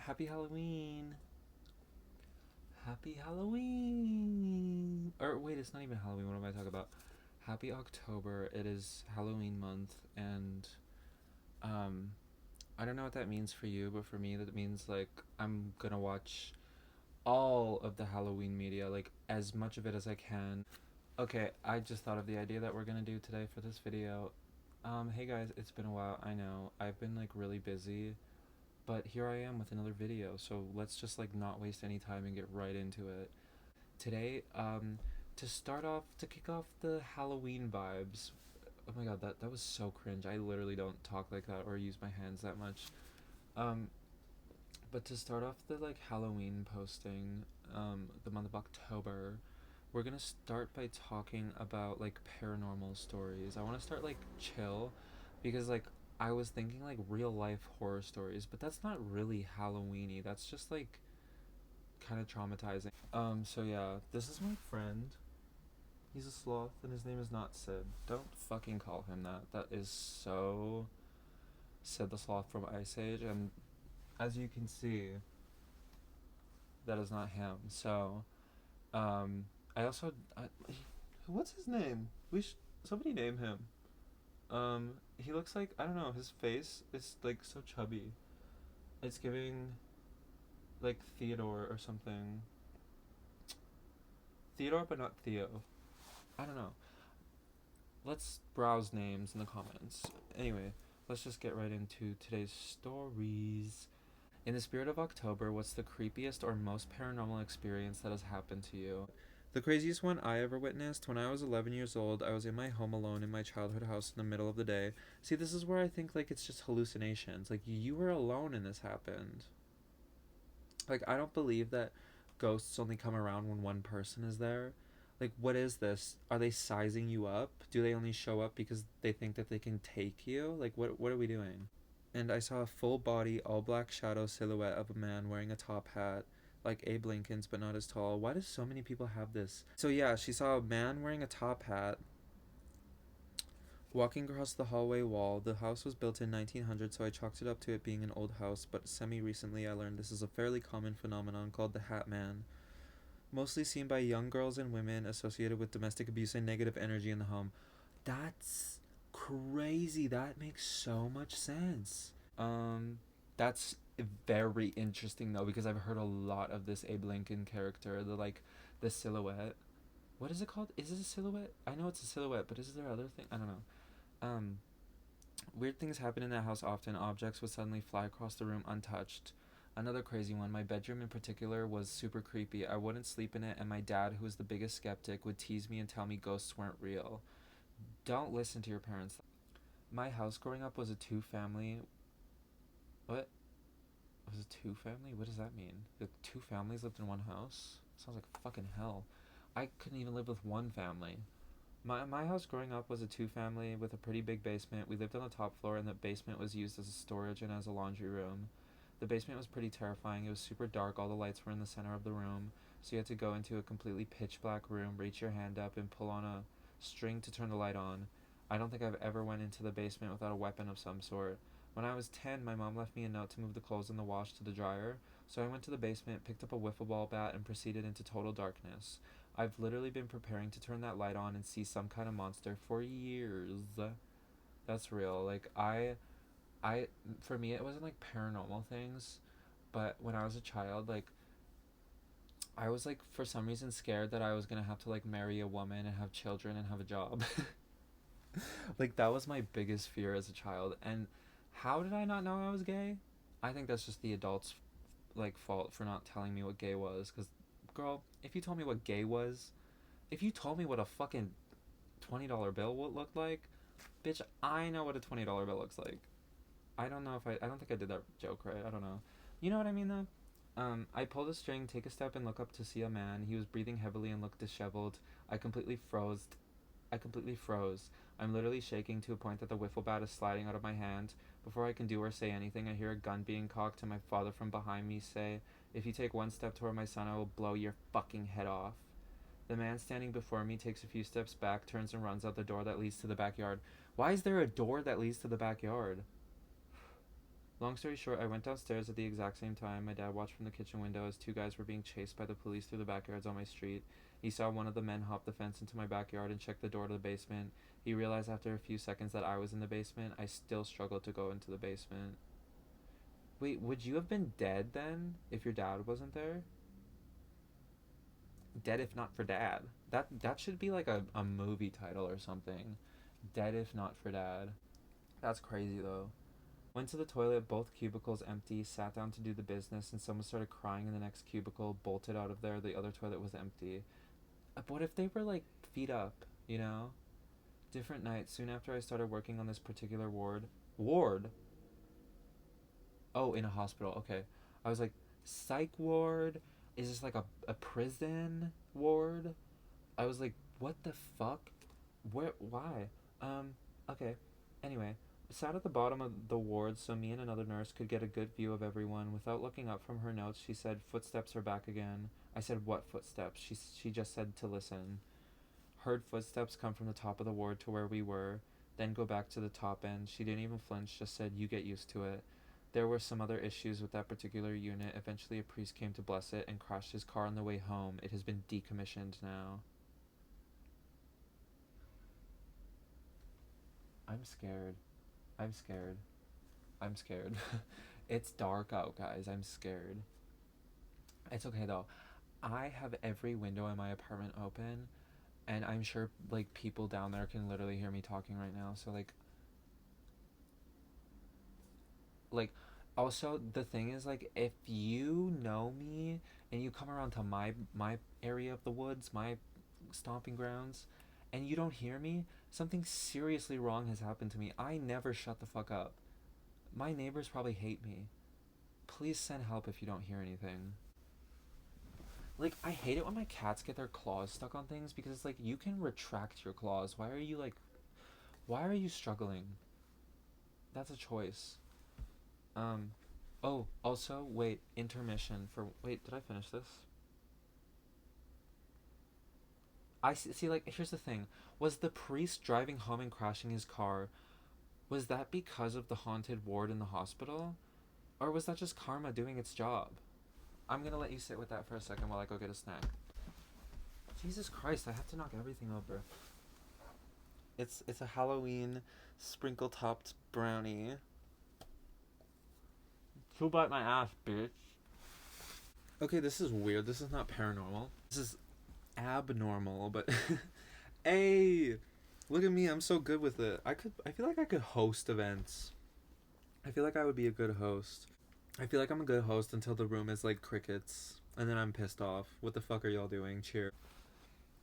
Happy Halloween. Happy Halloween. Or wait, it's not even Halloween. What am I talking about? Happy October. It is Halloween month, and um I don't know what that means for you, but for me that means like I'm gonna watch all of the Halloween media, like as much of it as I can. Okay, I just thought of the idea that we're gonna do today for this video. Hey guys, it's been a while. I know I've been like really busy, but here I am with another video. So let's just like not waste any time and get right into it. Today, to start off, to kick off the Halloween vibes. Oh my god, that was so cringe. I literally don't talk like that or use my hands that much. Um, but to start off the like Halloween posting, the month of October, we're gonna start by talking about like paranormal stories. I want to start like chill, because like I was thinking like real life horror stories, but that's not really Halloweeny. That's just like kind of traumatizing. So yeah, this is my friend. He's a sloth, and his name is not Sid. Don't fucking call him that. That is so Sid the Sloth from Ice Age, and as you can see, that is not him. So, I also, what's his name? Somebody name him. He looks like, I don't know. His face is like so chubby. It's giving like Theodore or something. Theodore, but not Theo. I don't know. Let's browse names in the comments. Anyway, let's just get right into today's stories. In the spirit of October, what's the creepiest or most paranormal experience that has happened to you? The craziest one I ever witnessed: when I was 11 years old, I was in my home alone in my childhood house in the middle of the day. See, this is where I think like it's just hallucinations. Like you were alone and this happened. Like I don't believe that ghosts only come around when one person is there. Like what is this? Are they sizing you up? Do they only show up because they think that they can take you? Like what are we doing? And I saw a full body, all black shadow silhouette of a man wearing a top hat, like Abe Lincoln's, but not as tall. Why do so many people have this? So yeah, she saw a man wearing a top hat walking across the hallway wall. The house was built in 1900, so I chalked it up to it being an old house, but semi-recently I learned this is a fairly common phenomenon called the Hat Man, mostly seen by young girls and women associated with domestic abuse and negative energy in the home. That's crazy. That makes so much sense. Um, that's very interesting though, because I've heard a lot of this Abe Lincoln character, the silhouette. What is it called? Is it a silhouette? I know it's a silhouette, but is there other thing? I don't know. Um, Weird things happen in that house often. Objects would suddenly fly across the room untouched. Another crazy one. My bedroom in particular was super creepy. I wouldn't sleep in it, and my dad, who was the biggest skeptic, would tease me and tell me ghosts weren't real. Don't listen to your parents. My house growing up was a two family. What? Was it two family? What does that mean? The two families lived in one house? Sounds like fucking hell. I couldn't even live with one family. My house growing up was a two family with a pretty big basement. We lived on the top floor, and the basement was used as a storage and as a laundry room. The basement was pretty terrifying. It was super dark. All the lights were in the center of the room, so you had to go into a completely pitch black room, reach your hand up, and pull on a string to turn the light on. I don't think I've ever went into the basement without a weapon of some sort. When I was 10, my mom left me a note to move the clothes in the wash to the dryer, so I went to the basement, picked up a wiffle ball bat, and proceeded into total darkness. I've literally been preparing to turn that light on and see some kind of monster for years. That's real. I, for me, it wasn't like paranormal things, but when I was a child, like, I was like, for some reason, scared that I was gonna have to like marry a woman and have children and have a job. Like, that was my biggest fear as a child. And how did I not know I was gay? I think that's just the adults' like fault for not telling me what gay was. Cause, girl, if you told me what gay was, if you told me what a fucking $20 bill would look like, bitch, I know what a $20 bill looks like. I don't know if I don't think I did that joke right. I don't know. You know what I mean though? I pulled a string, take a step, and look up to see a man. He was breathing heavily and looked disheveled. I completely froze. I completely froze. I'm literally shaking to a point that the wiffle bat is sliding out of my hand. Before I can do or say anything, I hear a gun being cocked, and my father from behind me say, "If you take one step toward my son, I will blow your fucking head off." The man standing before me takes a few steps back, turns and runs out the door that leads to the backyard. Why is there a door that leads to the backyard? Long story short, I went downstairs at the exact same time. My dad watched from the kitchen window as two guys were being chased by the police through the backyards on my street. He saw one of the men hop the fence into my backyard and check the door to the basement. He realized after a few seconds that I was in the basement. I still struggled to go into the basement. Wait, would you have been dead then if your dad wasn't there? Dead if not for dad. That should be like a movie title or something. Dead if not for dad. That's crazy though. Went to the toilet, both cubicles empty, sat down to do the business, and someone started crying in the next cubicle, bolted out of there, the other toilet was empty. What if they were like feet up, you know? Different night, soon after I started working on this particular ward. Ward? Oh, in a hospital, okay. I was like, psych ward? Is this like a prison ward? I was like, what the fuck? Where? Why? Okay. Anyway, sat at the bottom of the ward so me and another nurse could get a good view of everyone. Without looking up from her notes, she said, "Footsteps are back again." I said, "What footsteps?" She just said to listen. Heard footsteps come from the top of the ward to where we were, then go back to the top end. She didn't even flinch, just said, "You get used to it." There were some other issues with that particular unit. Eventually, a priest came to bless it and crashed his car on the way home. It has been decommissioned now. I'm scared. I'm scared. I'm scared. It's dark out, guys. I'm scared. It's okay though. I have every window in my apartment open, and I'm sure like people down there can literally hear me talking right now. So like also the thing is like if you know me and you come around to my area of the woods, my stomping grounds, and you don't hear me, something seriously wrong has happened to me. I never shut the fuck up. My neighbors probably hate me. Please send help if you don't hear anything. Like, I hate it when my cats get their claws stuck on things because it's like you can retract your claws. Why are you struggling? That's a choice. Um oh, also, wait, intermission for wait, did I finish this? See, like here's the thing. Was the priest driving home and crashing his car, was that because of the haunted ward in the hospital? Or was that just karma doing its job? I'm gonna let you sit with that for a second while I go get a snack. Jesus Christ, I have to knock everything over. It's a Halloween sprinkle topped brownie. Who bite my ass, bitch? Okay, this is weird. This is not paranormal. This is abnormal, but hey, look at me. I'm so good with it. I feel like I could host events. I feel like I would be a good host. I feel like I'm a good host until the room is like crickets and then I'm pissed off. What the fuck are y'all doing? Cheer.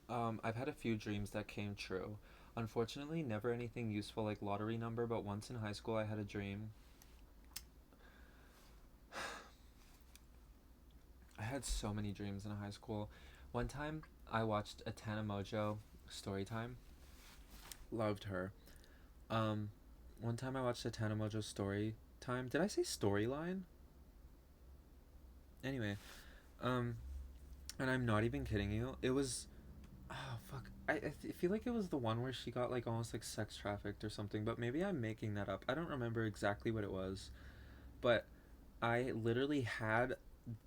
I've had a few dreams that came true. Unfortunately, never anything useful like lottery number, but once in high school I had a dream. I had so many dreams in high school. One time I watched a Tana Mojo story time. Loved her. Um, One time I watched a Tana Mojo story time. Did I say storyline? Anyway, um, and I'm not even kidding you. It was, oh fuck. Feel like it was the one where she got like almost like sex trafficked or something, but maybe I'm making that up. I don't remember exactly what it was, but I literally had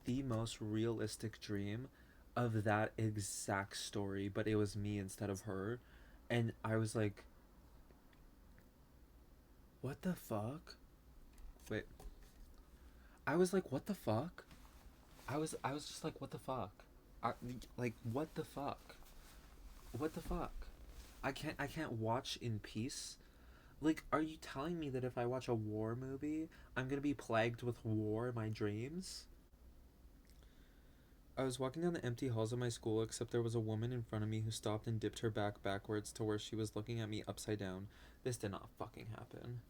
the most realistic dream of that exact story, but it was me instead of her. And I was like, what the fuck? Wait. I was like, what the fuck? I was just like, what the fuck? I, like, what the fuck? What the fuck? I can't watch in peace. Like, are you telling me that if I watch a war movie, I'm gonna be plagued with war in my dreams? I was walking down the empty halls of my school, except there was a woman in front of me who stopped and dipped her back backwards to where she was looking at me upside down. This did not fucking happen.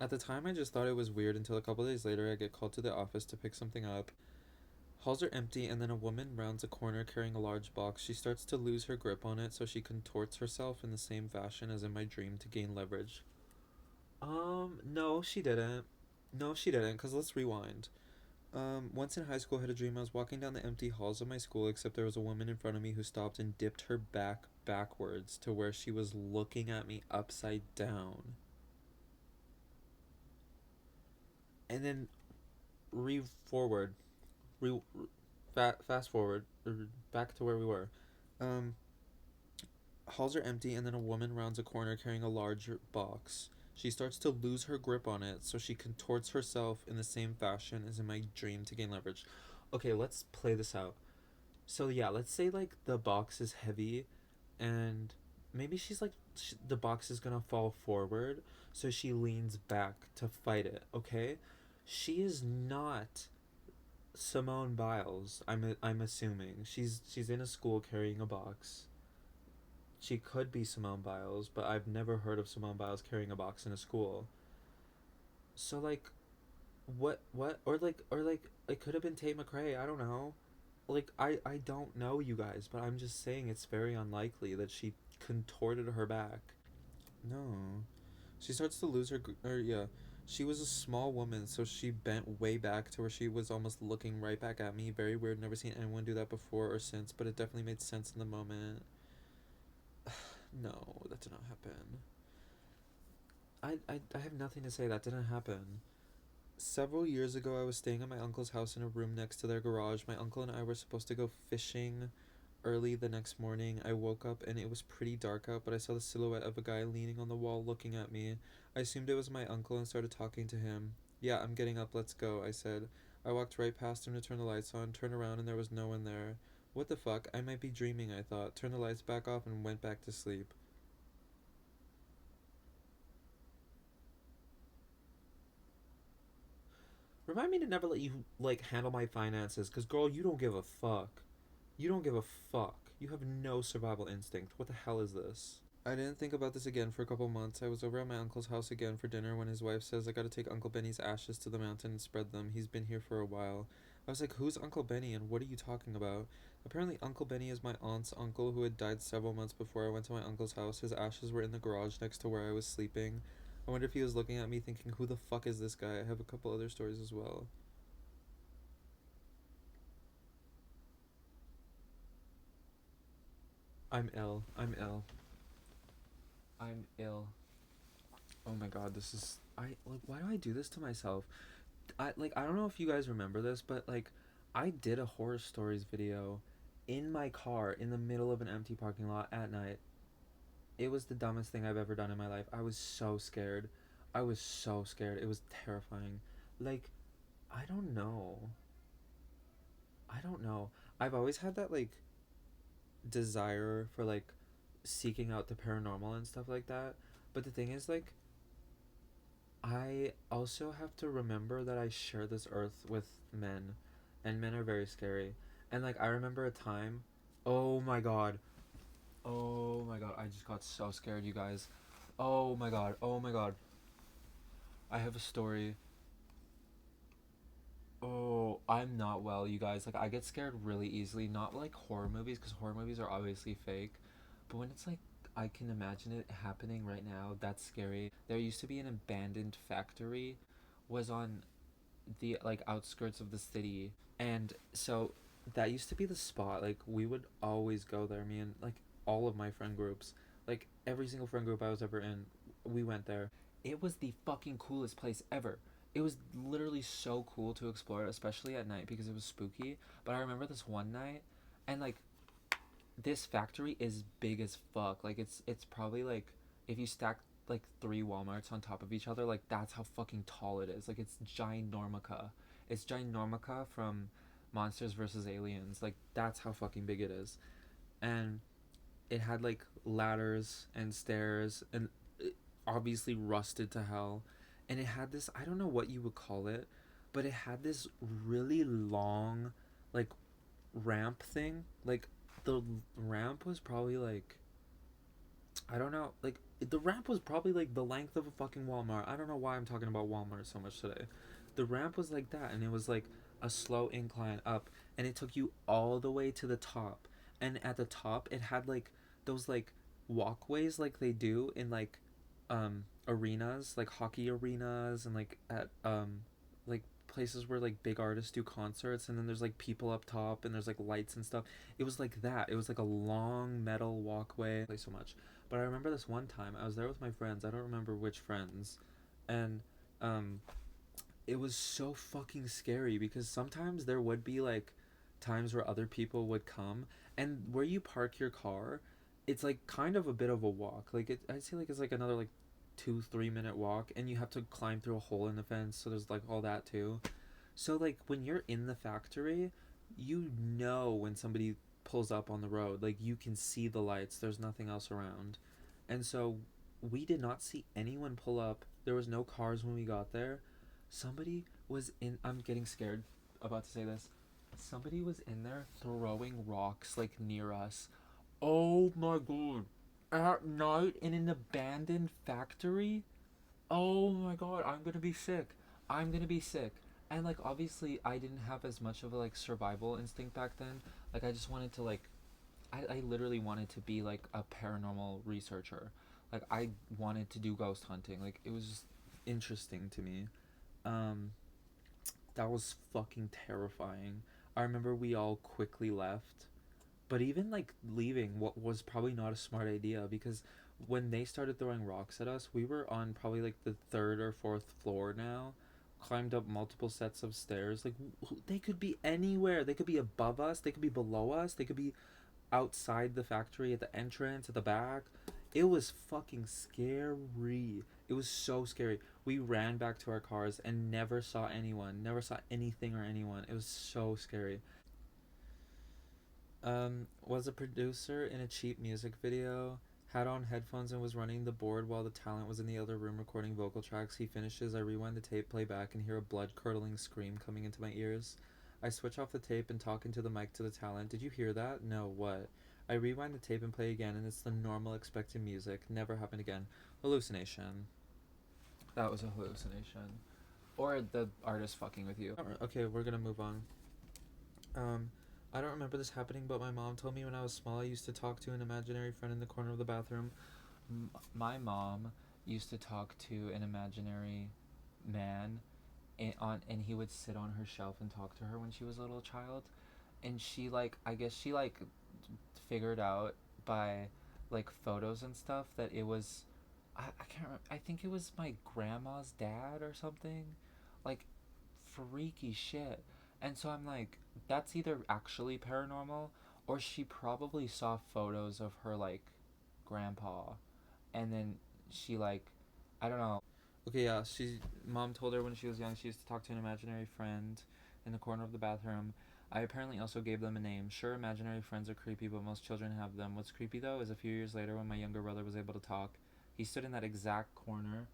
At the time, I just thought it was weird until a couple days later, I get called to the office to pick something up. Halls are empty, and then a woman rounds a corner carrying a large box. She starts to lose her grip on it, so she contorts herself in the same fashion as in my dream to gain leverage. No, she didn't. No, she didn't, because let's rewind. Once in high school, I had a dream I was walking down the empty halls of my school, except there was a woman in front of me who stopped and dipped her back backwards to where she was looking at me upside down. And then re forward, re, fast forward, back to where we were. Um, Halls are empty, and then a woman rounds a corner carrying a large box. She starts to lose her grip on it, so she contorts herself in the same fashion as in my dream to gain leverage. Okay, let's play this out. So yeah, let's say like the box is heavy, and maybe she's like the box is gonna fall forward, so she leans back to fight it. Okay, she is not Simone Biles. I'm assuming she's in a school carrying a box. She could be Simone Biles, but I've never heard of Simone Biles carrying a box in a school. So like, what or like it could have been Tate McRae. I don't know. Like I don't know, you guys, but I'm just saying it's very unlikely that she contorted her back. No, she starts to lose her. Or yeah, she was a small woman, so she bent way back to where she was almost looking right back at me. Very weird. Never seen anyone do that before or since, but it definitely made sense in the moment. No, that did not happen. I have nothing to say. That didn't happen. Several years ago, I was staying at my uncle's house in a room next to their garage. My uncle and I were supposed to go fishing early the next morning. I woke up and it was pretty dark out, but I saw the silhouette of a guy leaning on the wall looking at me. I assumed it was my uncle and started talking to him. Yeah, I'm getting up, let's go, I said. I walked right past him to turn the lights on, turned around, and there was no one there. What the fuck? I might be dreaming, I thought. Turned the lights back off and went back to sleep. Remind me to never let you, like, handle my finances, because, girl, you don't give a fuck. You don't give a fuck. You have no survival instinct. What the hell is this? I didn't think about this again for a couple months. I was over at my uncle's house again for dinner when his wife says I gotta take Uncle Benny's ashes to the mountain and spread them. He's been here for a while. I was like, who's Uncle Benny and what are you talking about? Apparently, Uncle Benny is my aunt's uncle who had died several months before I went to my uncle's house. His ashes were in the garage next to where I was sleeping. I wonder if he was looking at me thinking, who the fuck is this guy? I have a couple other stories as well. I'm ill. I'm ill. I'm ill. Oh my god, this is I like why do I do this to myself? I don't know if you guys remember this, but like I did a horror stories video in my car in the middle of an empty parking lot at night. It was the dumbest thing I've ever done in my life. I was so scared. I was so scared. It was terrifying. Like I don't know. I don't know. I've always had that like desire for like seeking out the paranormal and stuff like that. But the thing is like I also have to remember that I share this earth with men, and men are very scary. And like I remember a time, oh my god, oh my god, I just got so scared, you guys. Oh my god, oh my god. I have a story. Oh, I'm not well, you guys. Like I get scared really easily, not like horror movies cuz horror movies are obviously fake, but when it's like I can imagine it happening right now, that's scary. There used to be an abandoned factory was on the like outskirts of the city, and so that used to be the spot. Like we would always go there, me and like all of my friend groups, like every single friend group I was ever in, we went there. It was the fucking coolest place ever. It was literally so cool to explore, especially at night because it was spooky. But I remember this one night, and like this factory is big as fuck. Like it's probably like if you stack like three Walmarts on top of each other, like that's how fucking tall it is. Like it's ginormica. It's ginormica from Monsters versus Aliens. Like that's how fucking big it is. And it had like ladders and stairs and it obviously rusted to hell. And it had this, I don't know what you would call it, but it had this really long like ramp thing. Like the ramp was probably like I don't know, like the ramp was probably like the length of a fucking Walmart. I don't know why I'm talking about Walmart so much today. The ramp was like that, and it was like a slow incline up, and it took you all the way to the top. And at the top, it had like those like walkways like they do in like arenas, like hockey arenas, and like at like places where like big artists do concerts, and then there's like people up top, and there's like lights and stuff. It was like that. It was like a long metal walkway. Like so much. But I remember this one time I was there with my friends. I don't remember which friends, and um, it was so fucking scary because sometimes there would be like times where other people would come, and where you park your car, it's like kind of a bit of a walk. Like I'd say like it's like another like 2 3 minute walk, and you have to climb through a hole in the fence. So there's like all that too. So like when you're in the factory, you know when somebody pulls up on the road, like you can see the lights. There's nothing else around. And so we did not see anyone pull up. There was no cars when we got there. Somebody was in I'm getting scared about to say this. Somebody was in there throwing rocks like near us. Oh my god. At night in an abandoned factory? Oh my god, I'm gonna be sick. I'm gonna be sick. And like obviously I didn't have as much of a like survival instinct back then. Like I just wanted to like I literally wanted to be like a paranormal researcher. Like I wanted to do ghost hunting. Like it was just interesting to me. Um that was fucking terrifying. I remember we all quickly left, but even like leaving, what was probably not a smart idea because when they started throwing rocks at us, we were on probably like the third or fourth floor now. Climbed up multiple sets of stairs. Like they could be anywhere. They could be above us. They could be below us. They could be outside the factory at the entrance at the back. It was fucking scary. It was so scary. We ran back to our cars and never saw anyone. Never saw anything or anyone. It was so scary. Was a producer in a cheap music video, had on headphones and was running the board while the talent was in the other room recording vocal tracks. He finishes, I rewind the tape, play back, and hear a blood curdling scream coming into my ears. I switch off the tape and talk into the mic to the talent. Did you hear that? No, what? I rewind the tape and play again, and it's the normal expected music. Never happened again. Hallucination. That was a hallucination. Or the artist fucking with you. Okay, we're gonna move on. Um, I don't remember this happening, but my mom told me when I was small I used to talk to an imaginary friend in the corner of the bathroom. My mom used to talk to an imaginary man, and he would sit on her shelf and talk to her when she was a little child, and she like I guess she like figured out by like photos and stuff that it was I can't remember, I think it was my grandma's dad or something, like freaky shit. And so I'm like, that's either actually paranormal or she probably saw photos of her like grandpa, and then she like I don't know. Okay, yeah, she mom told her when she was young she used to talk to an imaginary friend in the corner of the bathroom. I apparently also gave them a name. Sure, imaginary friends are creepy, but most children have them. What's creepy though is a few years later when my younger brother was able to talk, he stood in that exact corner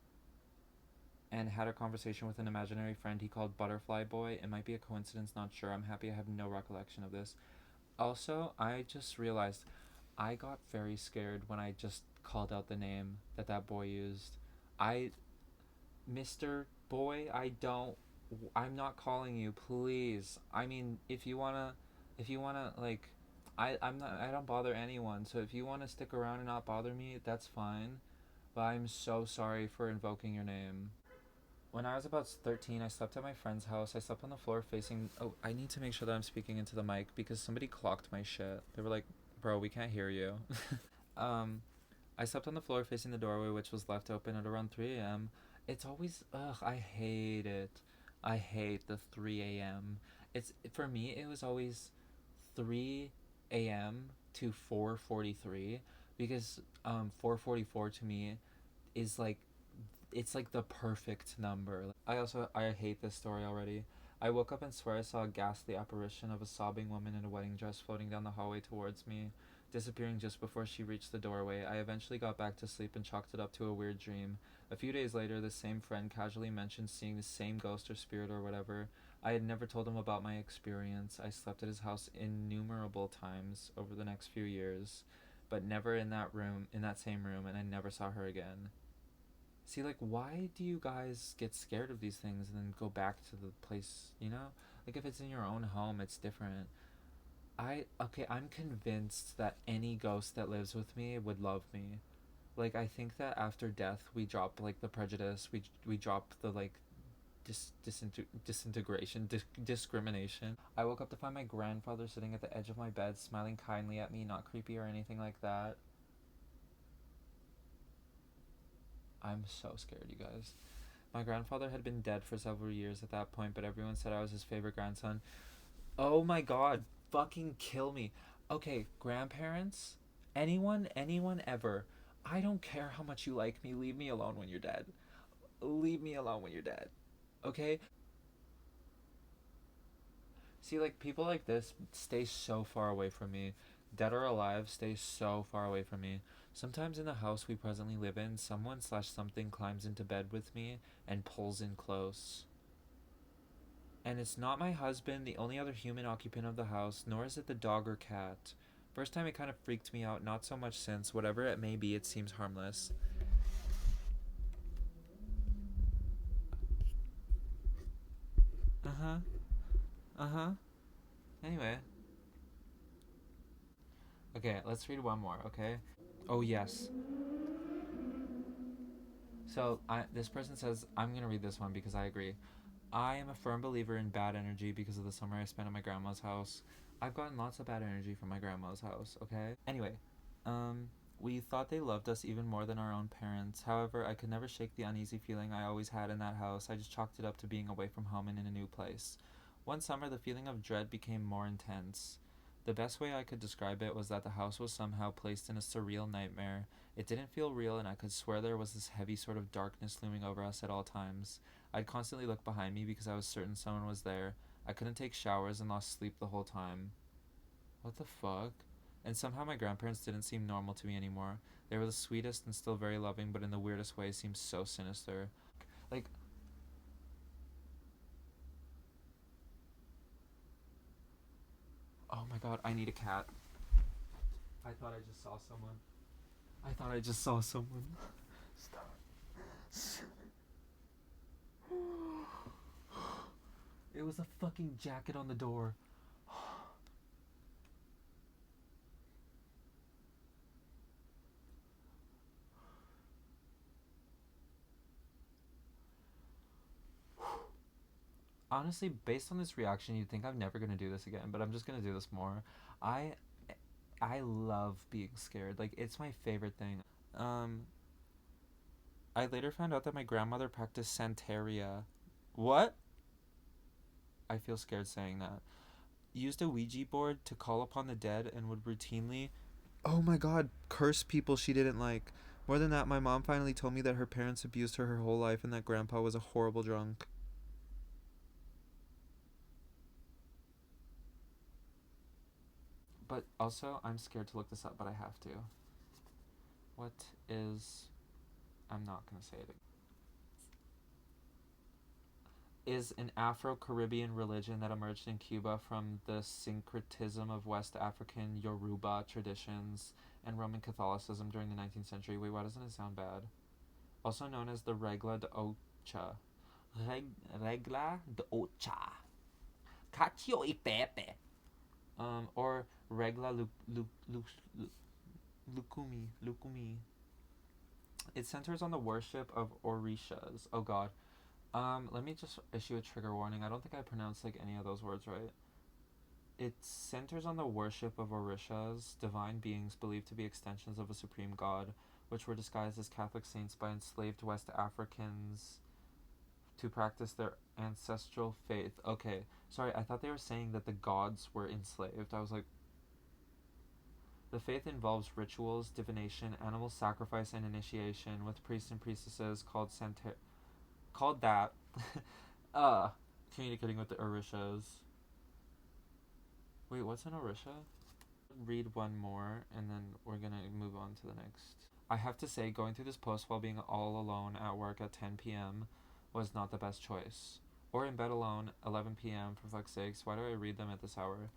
and had a conversation with an imaginary friend he called Butterfly Boy. It might be a coincidence, not sure. I'm happy I have no recollection of this. Also, I just realized I got very scared when I just called out the name that that boy used. I, Mr. Boy, I'm not calling you, please. I mean, if you wanna, like, I don't bother anyone, so if you wanna stick around and not bother me, that's fine. But I'm so sorry for invoking your name. When I was about 13, I slept at my friend's house. I slept on the floor facing. Oh, I need to make sure that I'm speaking into the mic because somebody clocked my shit. They were like, bro, we can't hear you. um, I slept on the floor facing the doorway, which was left open at around 3 a.m. It's always, ugh, I hate it. I hate the 3 a.m. For me, it was always 3 a.m. to 4:43 because 4:44 to me is like it's like the perfect number. I hate this story already. I woke up and swear I saw a ghastly apparition of a sobbing woman in a wedding dress floating down the hallway towards me, disappearing just before she reached the doorway. I eventually got back to sleep and chalked it up to a weird dream. A few days later, the same friend casually mentioned seeing the same ghost or spirit or whatever. I had never told him about my experience. I slept at his house innumerable times over the next few years, but never in that same room, and I never saw her again. See, like, why do you guys get scared of these things and then go back to the place, you know? Like, if it's in your own home, it's different. Okay, I'm convinced that any ghost that lives with me would love me. Like, I think that after death, we drop, like, the prejudice, we drop the, like, discrimination. I woke up to find my grandfather sitting at the edge of my bed, smiling kindly at me, not creepy or anything like that. I'm so scared, you guys. My grandfather had been dead for several years at that point, but everyone said I was his favorite grandson. Oh my god, fucking kill me. Okay, grandparents, anyone ever. I don't care how much you like me, leave me alone when you're dead. Leave me alone when you're dead. Okay? See, like, people like this stay so far away from me. Dead or alive, stay so far away from me. Sometimes in the house we presently live in, someone slash something climbs into bed with me and pulls in close. And it's not my husband, the only other human occupant of the house, nor is it the dog or cat. First time it kind of freaked me out, not so much since, whatever it may be, it seems harmless. Uh huh. Uh huh. Anyway. Okay, let's read one more, okay? Oh, yes. So, this person says, I'm gonna read this one because I agree. I am a firm believer in bad energy because of the summer I spent at my grandma's house. I've gotten lots of bad energy from my grandma's house, okay? Anyway, we thought they loved us even more than our own parents. However, I could never shake the uneasy feeling I always had in that house. I just chalked it up to being away from home and in a new place. One summer, the feeling of dread became more intense. The best way I could describe it was that the house was somehow placed in a surreal nightmare. It didn't feel real, and I could swear there was this heavy sort of darkness looming over us at all times. I'd constantly look behind me because I was certain someone was there. I couldn't take showers and lost sleep the whole time. What the fuck? And somehow my grandparents didn't seem normal to me anymore. They were the sweetest and still very loving, but in the weirdest way seemed so sinister. Like, oh my god, I need a cat. I thought I just saw someone. I thought I just saw someone. Stop. It was a fucking jacket on the door. Honestly, based on this reaction, you'd think I'm never gonna do this again, but I'm just gonna do this more. I I love being scared. Like, it's my favorite thing. Um, I later found out that my grandmother practiced Santeria. What? I feel scared saying that. Used a Ouija board to call upon the dead and would routinely, oh my god, curse people she didn't like. More than that, my mom finally told me that her parents abused her whole life and that grandpa was a horrible drunk. But also, I'm scared to look this up, but I have to. What is. I'm not gonna say it. Is an Afro Caribbean religion that emerged in Cuba from the syncretism of West African Yoruba traditions and Roman Catholicism during the 19th century. Wait, why doesn't it sound bad? Also known as the Regla de Ocha. Regla de Ocha. Cacio y Pepe. Or Regla Lukumi. It centers on the worship of Orishas. Oh god. Let me just issue a trigger warning. I don't think I pronounced like any of those words right. It centers on the worship of Orishas, divine beings believed to be extensions of a supreme god, which were disguised as Catholic saints by enslaved West Africans to practice their ancestral faith. Okay, sorry, I thought they were saying that the gods were enslaved. I was like, the faith involves rituals, divination, animal sacrifice, and initiation, with priests and priestesses called that uh communicating with the Orishas. Wait, what's an Orisha? Read one more and then we're gonna move on to the next. I have to say, going through this post while being all alone at work at 10 p.m. was not the best choice. Or in bed alone, 11 p.m. for fuck's sakes. Why do I read them at this hour?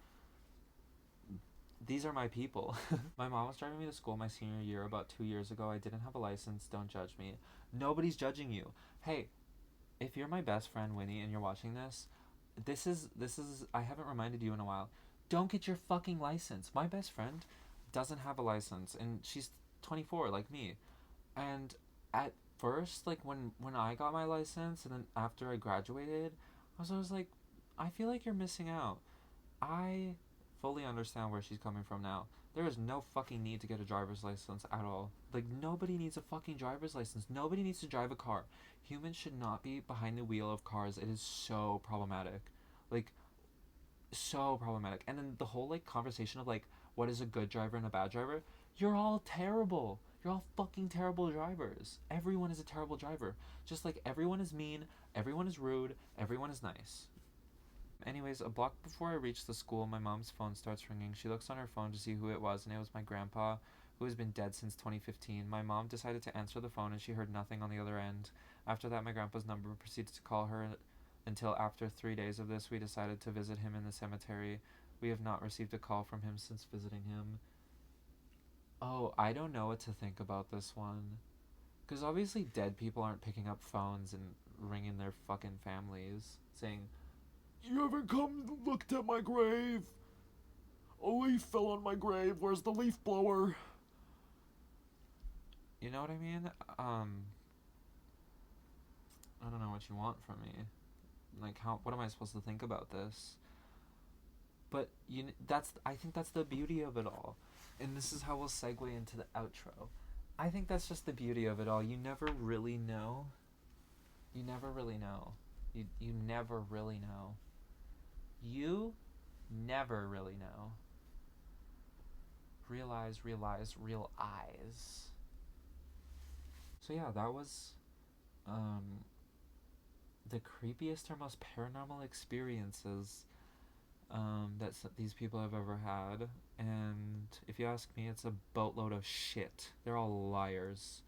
These are my people. My mom was driving me to school my senior year about 2 years ago. I didn't have a license. Don't judge me. Nobody's judging you. Hey, if you're my best friend Winnie and you're watching this is I haven't reminded you in a while. Don't get your fucking license. My best friend doesn't have a license and she's 24 like me. And at first, like when I got my license and then after I graduated, I was like, I feel like you're missing out. I fully understand where she's coming from now. There is no fucking need to get a driver's license at all. Like, nobody needs a fucking driver's license. Nobody needs to drive a car. Humans should not be behind the wheel of cars. It is so problematic. Like, so problematic. And then the whole, like, conversation of, like, what is a good driver and a bad driver? You're all terrible. You're all fucking terrible drivers. Everyone is a terrible driver. Just like everyone is mean, everyone is rude, everyone is nice. Anyways, a block before I reach the school, my mom's phone starts ringing. She looks on her phone to see who it was, and it was my grandpa, who has been dead since 2015. My mom decided to answer the phone, and she heard nothing on the other end. After that, my grandpa's number proceeded to call her until after 3 days of this, we decided to visit him in the cemetery. We have not received a call from him since visiting him. Oh, I don't know what to think about this one. Because obviously dead people aren't picking up phones and ringing their fucking families, saying, "You haven't come looked at my grave. A leaf fell on my grave. Where's the leaf blower?" You know what I mean? I don't know what you want from me. Like, what am I supposed to think about this? But I think that's the beauty of it all. And this is how we'll segue into the outro. I think that's just the beauty of it all. You never really know. You never really know. You never really know. You never really know. Realize, real eyes. So yeah, that was the creepiest or most paranormal experiences that these people have ever had. And if you ask me, it's a boatload of shit. They're all liars.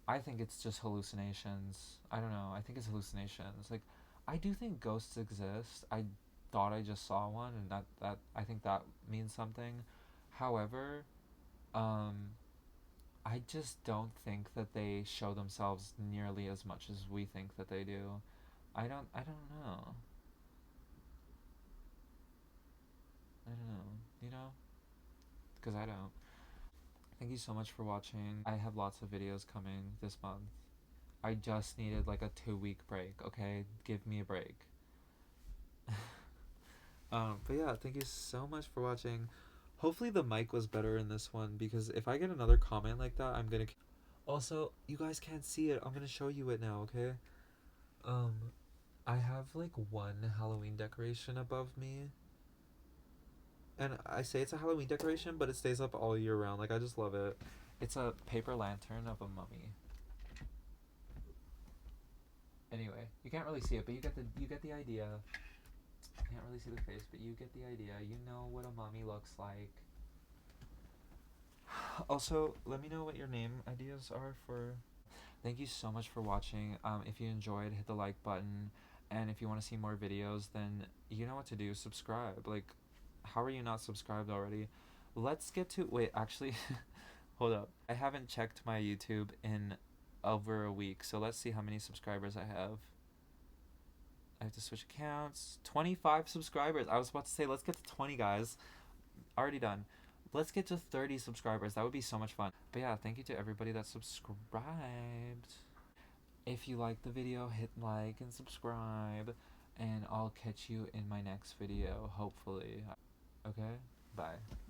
I think it's just hallucinations. I don't know. I think it's hallucinations. Like, I do think ghosts exist. I thought I just saw one, and that I think that means something. However, I just don't think that they show themselves nearly as much as we think that they do. I don't know. I don't know. You know? Because I don't. Thank you so much for watching. I have lots of videos coming this month. I just needed like a 2-week break, okay? Give me a break. But yeah, thank you so much for watching. Hopefully the mic was better in this one, because if I get another comment like that, I'm gonna... Also, you guys can't see it. I'm gonna show you it now, okay? I have like one Halloween decoration above me. And I say it's a Halloween decoration, but it stays up all year round. Like, I just love it. It's a paper lantern of a mummy. Anyway, you can't really see it, but you get the idea. You can't really see the face, but you get the idea. You know what a mummy looks like. Also, let me know what your name ideas are for... Thank you so much for watching. If you enjoyed, hit the like button. And if you want to see more videos, then you know what to do. Subscribe. Like, how are you not subscribed already? Let's get to... Wait, actually... Hold up. I haven't checked my YouTube in over a week, so let's see how many subscribers I have. I have to switch accounts. 25 subscribers. I was about to say, let's get to 20, guys. Already done. Let's get to 30 subscribers. That would be so much fun. But yeah, thank you to everybody that subscribed. If you liked the video, hit like and subscribe. And I'll catch you in my next video, hopefully. Okay? Bye.